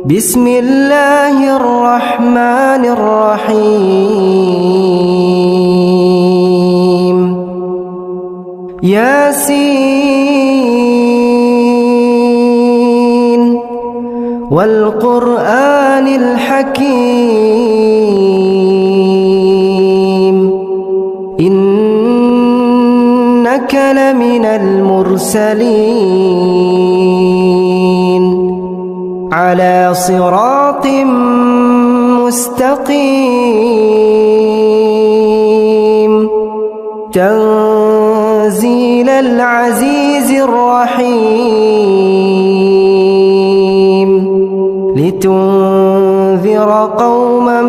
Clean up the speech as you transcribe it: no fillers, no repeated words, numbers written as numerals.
بسم الله الرحمن الرحيم ياسين والقرآن الحكيم إنك لمن المرسلين على صراط مستقيم تنزيل العزيز الرحيم لتنذر قوما